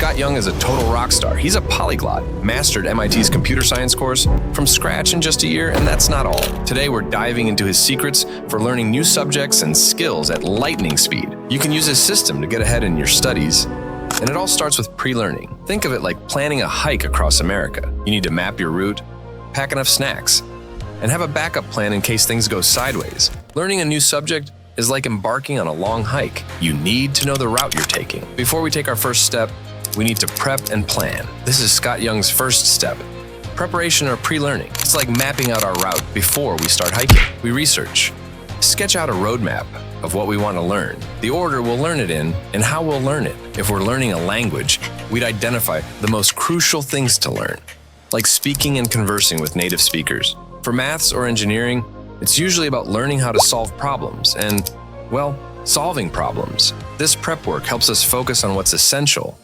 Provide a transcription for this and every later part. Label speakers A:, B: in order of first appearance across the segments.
A: Scott Young is a total rock star. He's a polyglot, mastered MIT's computer science course from scratch in just a year, and that's not all. Today, we're diving into his secrets for learning new subjects and skills at lightning speed. You can use his system to get ahead in your studies, and it all starts with pre-learning. Think of it like planning a hike across America. You need to map your route, pack enough snacks, and have a backup plan in case things go sideways. Learning a new subject is like embarking on a long hike. You need to know the route you're taking. Before we take our first step, we need to prep and plan. This is Scott Young's first step. Preparation or pre-learning. It's like mapping out our route before we start hiking. We research, sketch out a roadmap of what we want to learn, the order we'll learn it in, and how we'll learn it. If we're learning a language, we'd identify the most crucial things to learn, like speaking and conversing with native speakers. For maths or engineering, it's usually about learning how to solve problems and, well, solving problems. This prep work helps us focus on what's essential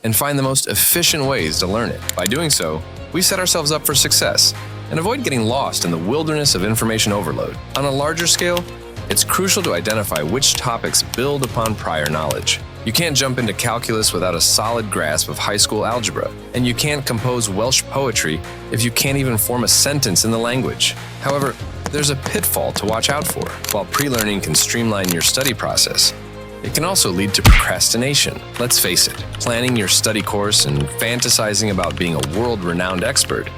A: and find the most efficient ways to learn it. By doing so, we set ourselves up for success and avoid getting lost in the wilderness of information overload. On a larger scale, it's crucial to identify which topics build upon prior knowledge. You can't jump into calculus without a solid grasp of high school algebra, and you can't compose Welsh poetry if you can't even form a sentence in the language. However, there's a pitfall to watch out for. While pre-learning can streamline your study process, it can also lead to procrastination. Let's face it, planning your study course and fantasizing about being a world-renowned expert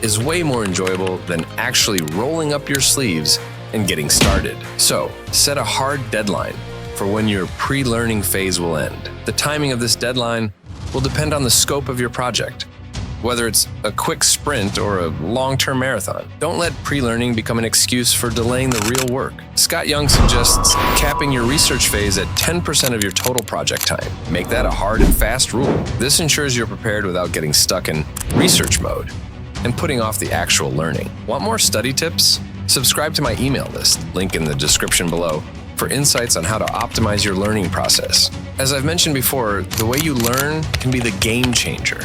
A: is way more enjoyable than actually rolling up your sleeves and getting started. So, set a hard deadline for when your pre-learning phase will end. The timing of this deadline will depend on the scope of your project, whether it's a quick sprint or a long-term marathon. Don't let pre-learning become an excuse for delaying the real work. Scott Young suggests capping your research phase at 10% of your total project time. Make that a hard and fast rule. This ensures you're prepared without getting stuck in research mode and putting off the actual learning. Want more study tips? Subscribe to my email list, link in the description below, for insights on how to optimize your learning process. As I've mentioned before, the way you learn can be the game changer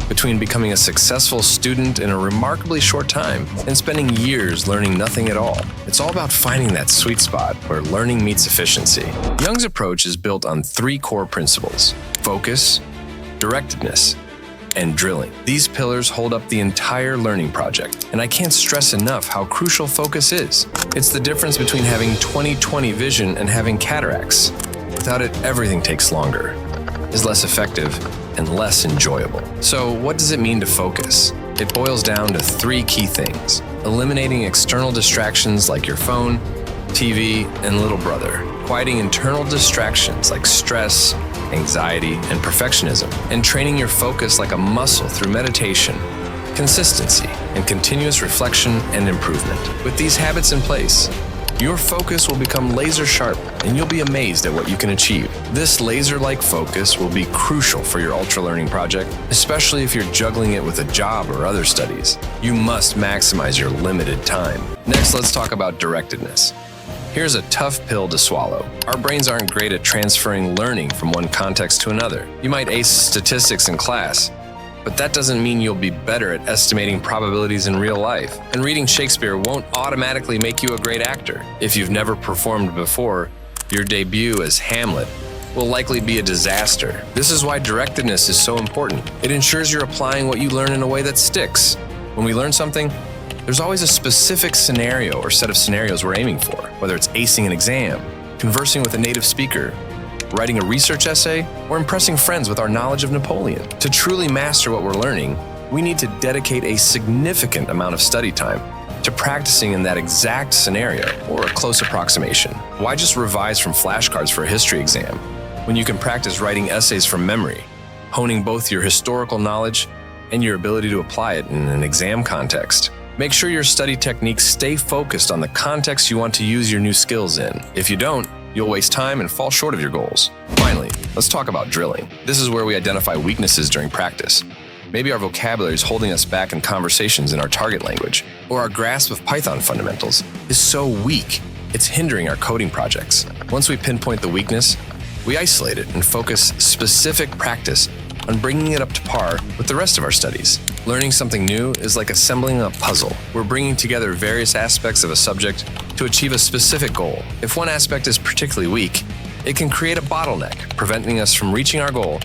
A: between becoming a successful student in a remarkably short time and spending years learning nothing at all. It's all about finding that sweet spot where learning meets efficiency. Young's approach is built on 3 core principles: focus, directedness, and drilling. These pillars hold up the entire learning project, and I can't stress enough how crucial focus is. It's the difference between having 20/20 vision and having cataracts. Without it, everything takes longer, is less effective, and less enjoyable. So what does it mean to focus? It boils down to 3 key things: eliminating external distractions like your phone, TV, and little brother, quieting internal distractions like stress, anxiety, and perfectionism, and training your focus like a muscle through meditation, consistency, and continuous reflection and improvement. With these habits in place, your focus will become laser sharp, and you'll be amazed at what you can achieve. This laser-like focus will be crucial for your Ultralearning project, especially if you're juggling it with a job or other studies. You must maximize your limited time. Next, let's talk about directedness. Here's a tough pill to swallow. Our brains aren't great at transferring learning from one context to another. You might ace statistics in class, but that doesn't mean you'll be better at estimating probabilities in real life. And reading Shakespeare won't automatically make you a great actor. If you've never performed before, your debut as Hamlet will likely be a disaster. This is why directedness is so important. It ensures you're applying what you learn in a way that sticks. When we learn something, there's always a specific scenario or set of scenarios we're aiming for, whether it's acing an exam, conversing with a native speaker, writing a research essay, or impressing friends with our knowledge of Napoleon. To truly master what we're learning, we need to dedicate a significant amount of study time to practicing in that exact scenario or a close approximation. Why just revise from flashcards for a history exam when you can practice writing essays from memory, honing both your historical knowledge and your ability to apply it in an exam context? Make sure your study techniques stay focused on the context you want to use your new skills in. If you don't, you'll waste time and fall short of your goals. Finally, let's talk about drilling. This is where we identify weaknesses during practice. Maybe our vocabulary is holding us back in conversations in our target language, or our grasp of Python fundamentals is so weak, it's hindering our coding projects. Once we pinpoint the weakness, we isolate it and focus specific practice on bringing it up to par with the rest of our studies. Learning something new is like assembling a puzzle. We're bringing together various aspects of a subject to achieve a specific goal. If one aspect is particularly weak, it can create a bottleneck, preventing us from reaching our goal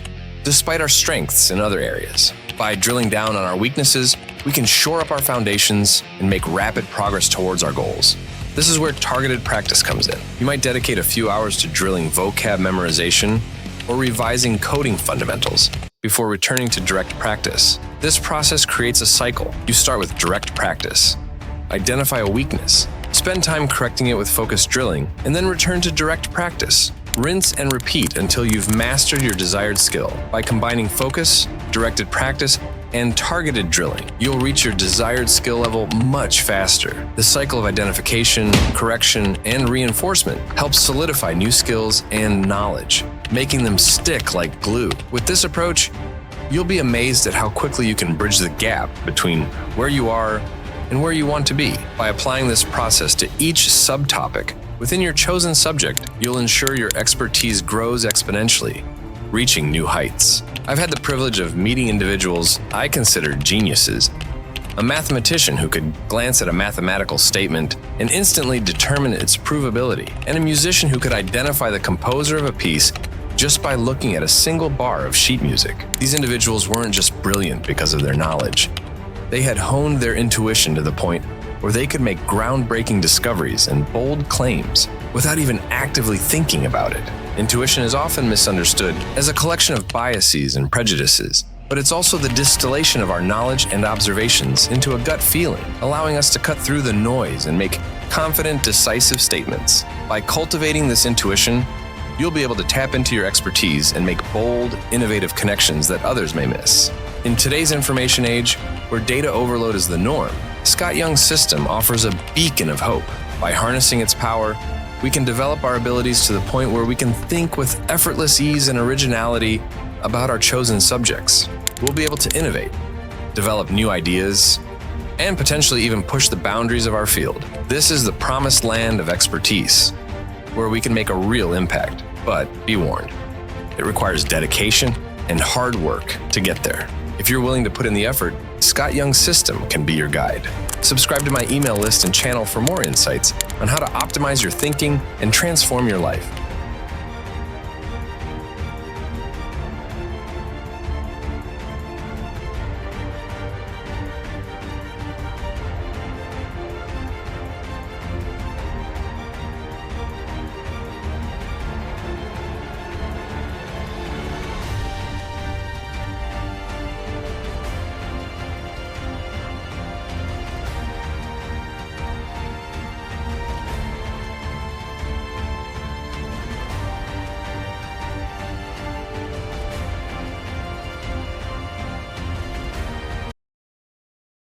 A: despite our strengths in other areas. By drilling down on our weaknesses, we can shore up our foundations and make rapid progress towards our goals. This is where targeted practice comes in. You might dedicate a few hours to drilling vocab memorization or revising coding fundamentals before returning to direct practice. This process creates a cycle. You start with direct practice. Identify a weakness. Spend time correcting it with focused drilling, and then return to direct practice. Rinse and repeat until you've mastered your desired skill. By combining focus, directed practice, and targeted drilling, you'll reach your desired skill level much faster. The cycle of identification, correction, and reinforcement helps solidify new skills and knowledge, making them stick like glue. With this approach, you'll be amazed at how quickly you can bridge the gap between where you are and where you want to be. By applying this process to each subtopic within your chosen subject, you'll ensure your expertise grows exponentially, reaching new heights. I've had the privilege of meeting individuals I consider geniuses. A mathematician who could glance at a mathematical statement and instantly determine its provability, and a musician who could identify the composer of a piece just by looking at a single bar of sheet music. These individuals weren't just brilliant because of their knowledge. They had honed their intuition to the point where they could make groundbreaking discoveries and bold claims without even actively thinking about it. Intuition is often misunderstood as a collection of biases and prejudices, but it's also the distillation of our knowledge and observations into a gut feeling, allowing us to cut through the noise and make confident, decisive statements. By cultivating this intuition, you'll be able to tap into your expertise and make bold, innovative connections that others may miss. In today's information age, where data overload is the norm, Scott Young's system offers a beacon of hope. By harnessing its power, we can develop our abilities to the point where we can think with effortless ease and originality about our chosen subjects. We'll be able to innovate, develop new ideas, and potentially even push the boundaries of our field. This is the promised land of expertise, where we can make a real impact. But be warned, it requires dedication and hard work to get there. If you're willing to put in the effort, Scott Young's system can be your guide. Subscribe to my email list and channel for more insights on how to optimize your thinking and transform your life.